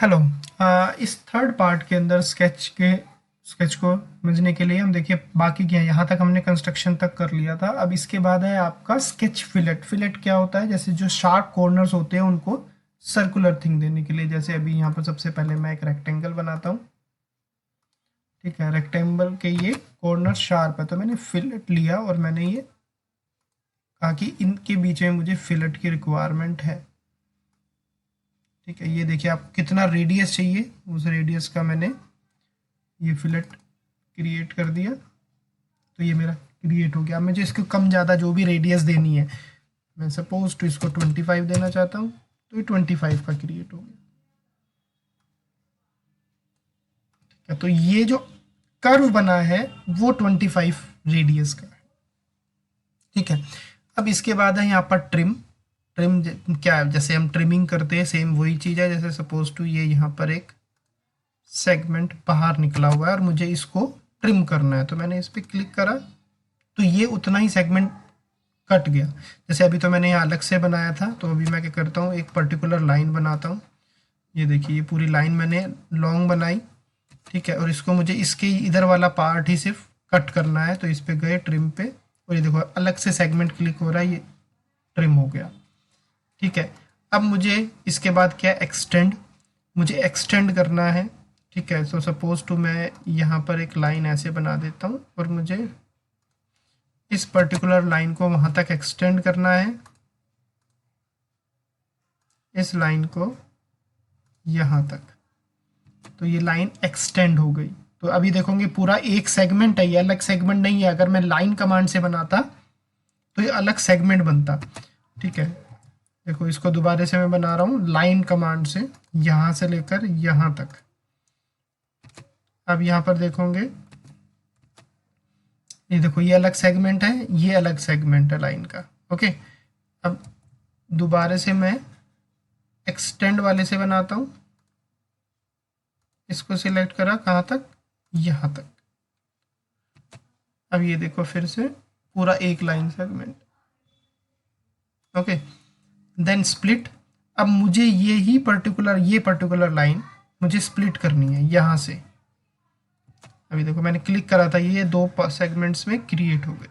Hello. इस third part के अंदर स्केच को समझने के लिए हम देखिए बाकी क्या है। यहाँ तक हमने कंस्ट्रक्शन तक कर लिया था। अब इसके बाद है आपका स्केच फिलेट। फिलेट क्या होता है? जैसे जो शार्प कॉर्नर्स होते हैं उनको सर्कुलर थिंग देने के लिए। जैसे अभी यहाँ पर सबसे पहले मैं एक रेक्टेंगल बनाता हूँ। ठीक है, रेक्टेंगल के ये कॉर्नर शार्प है तो मैंने फिलेट लिया और मैंने ये कहा कि इनके बीच में मुझे फिलेट की रिक्वायरमेंट है। ठीक है, ये देखिए आप कितना रेडियस चाहिए, उस रेडियस का मैंने ये फिलेट क्रिएट कर दिया। तो ये मेरा क्रिएट हो गया। अब मुझे इसको कम ज़्यादा जो भी रेडियस देनी है, मैं सपोज टू इसको 25 देना चाहता हूँ तो ये 25 का क्रिएट हो गया। ठीक है, तो ये जो कर्व बना है वो 25 रेडियस का है। ठीक है, अब इसके बाद है यहाँ पर ट्रिम। ट्रिम क्या है? जैसे हम ट्रिमिंग करते हैं सेम वही चीज़ है। जैसे सपोज टू ये यहाँ पर एक सेगमेंट बाहर निकला हुआ है और मुझे इसको ट्रिम करना है, तो मैंने इस पर क्लिक करा तो ये उतना ही सेगमेंट कट गया। जैसे अभी तो मैंने यहाँ अलग से बनाया था, तो अभी मैं क्या करता हूँ, एक पर्टिकुलर लाइन बनाता हूँ। ये देखिए ये पूरी लाइन मैंने लॉन्ग बनाई। ठीक है, और इसको मुझे इसके इधर वाला पार्ट ही सिर्फ कट करना है, तो इस पे गए ट्रिम पे और ये देखो अलग से सेगमेंट क्लिक हो रहा है, ये ट्रिम हो गया। ठीक है, अब मुझे इसके बाद क्या, एक्सटेंड। मुझे एक्सटेंड करना है। ठीक है, तो सपोज टू मैं यहाँ पर एक लाइन ऐसे बना देता हूँ और मुझे इस पर्टिकुलर लाइन को वहाँ तक एक्सटेंड करना है, इस लाइन को यहाँ तक। तो ये लाइन एक्सटेंड हो गई। तो अभी देखोगे पूरा एक सेगमेंट है, ये अलग सेगमेंट नहीं है। अगर मैं लाइन कमांड से बनाता तो ये अलग सेगमेंट बनता। ठीक है, देखो इसको दोबारा से मैं बना रहा हूँ लाइन कमांड से, यहाँ से लेकर यहाँ तक। अब यहाँ पर देखोगे ये देखो ये अलग सेगमेंट है, ये अलग सेगमेंट है लाइन का। ओके, अब दोबारा से मैं एक्सटेंड वाले से बनाता हूँ। इसको सिलेक्ट करा कहाँ तक, यहाँ तक। अब ये देखो फिर से पूरा एक line segment. Okay, then split. अब मुझे ये पर्टिकुलर लाइन मुझे स्प्लिट करनी है यहाँ से। अभी देखो मैंने क्लिक करा था, ये दो सेगमेंट्स में क्रिएट हो गए।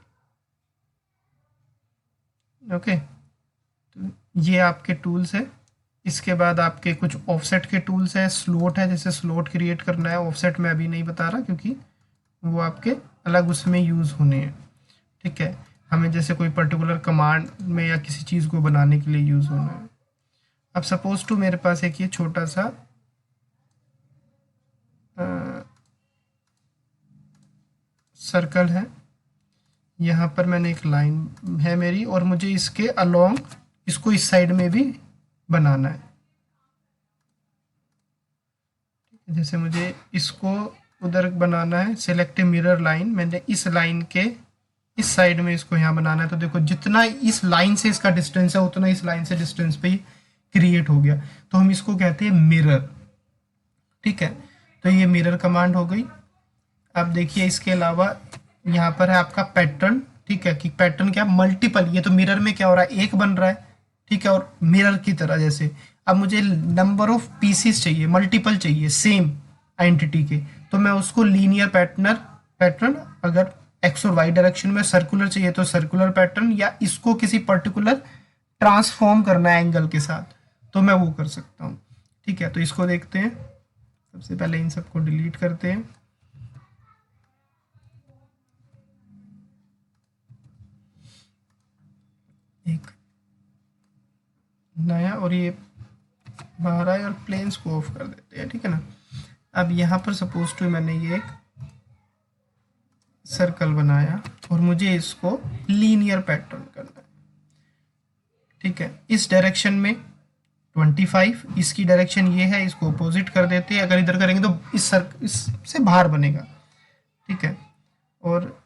ओके, तो ये आपके टूल्स है। इसके बाद आपके कुछ ऑफसेट के टूल्स है, स्लोट है, जैसे स्लोट क्रिएट करना है। ऑफसेट मैं अभी नहीं बता रहा क्योंकि वो आपके अलग उसमें यूज़ होने हैं। ठीक है, हमें जैसे कोई पर्टिकुलर कमांड में या किसी चीज़ को बनाने के लिए यूज़ होना है। अब सपोज टू मेरे पास एक ये छोटा सा सर्कल है, यहाँ पर मैंने एक लाइन है मेरी और मुझे इसके अलोंग इसको इस साइड में भी बनाना है। जैसे मुझे इसको उधर बनाना है, सेलेक्ट मिरर लाइन, मैंने इस लाइन के इस साइड में इसको यहाँ बनाना है। तो देखो जितना इस लाइन से इसका डिस्टेंस है उतना इस लाइन से डिस्टेंस पे ही क्रिएट हो गया। तो हम इसको कहते हैं मिरर। ठीक है, तो ये मिरर कमांड हो गई। अब देखिए इसके अलावा यहाँ पर है आपका पैटर्न। ठीक है, कि पैटर्न क्या, मल्टीपल। ये तो मिरर में क्या हो रहा है, एक बन रहा है। ठीक है, और मिरर की तरह जैसे अब मुझे नंबर ऑफ पीसीस चाहिए, मल्टीपल चाहिए सेम आइडेंटिटी के, तो मैं उसको लीनियर पैटर्न, अगर एक्स और वाई डायरेक्शन में सर्कुलर चाहिए तो सर्कुलर पैटर्न, या इसको किसी पर्टिकुलर ट्रांसफॉर्म करना है एंगल के साथ तो मैं वो कर सकता हूँ। ठीक है, तो इसको देखते हैं। सबसे पहले इन सबको डिलीट करते हैं। एक नया, और ये बाहर आए और प्लेन्स को ऑफ कर देते हैं। ठीक है ना। अब यहाँ पर सपोज टू मैंने ये एक सर्कल बनाया और मुझे इसको लीनियर पैटर्न करना है। ठीक है, इस डायरेक्शन में 25, इसकी डायरेक्शन ये है, इसको अपोजिट कर देते हैं। अगर इधर करेंगे तो इससे बाहर बनेगा। ठीक है, और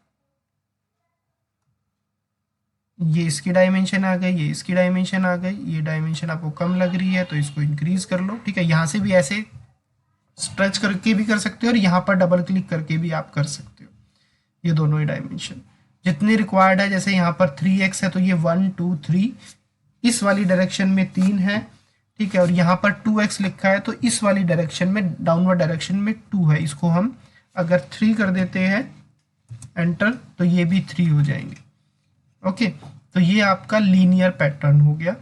ये इसकी डायमेंशन आ गई, ये इसकी डायमेंशन आ गई। ये डायमेंशन आपको कम लग रही है तो इसको इंक्रीज कर लो। ठीक है, यहाँ से भी ऐसे स्ट्रेच करके भी कर सकते हो और यहाँ पर डबल क्लिक करके भी आप कर सकते हो। ये दोनों ही डायमेंशन जितनी रिक्वायर्ड है, जैसे यहाँ पर 3x है तो ये 1 2 3, इस वाली डायरेक्शन में 3 है, ठीक है, और यहाँ पर 2x लिखा है तो इस वाली डायरेक्शन में, डाउनवर्ड डायरेक्शन में 2 है, इसको हम अगर 3 कर देते हैं एंटर तो ये भी 3 हो जाएंगे। ओके, तो ये आपका लीनियर पैटर्न हो गया।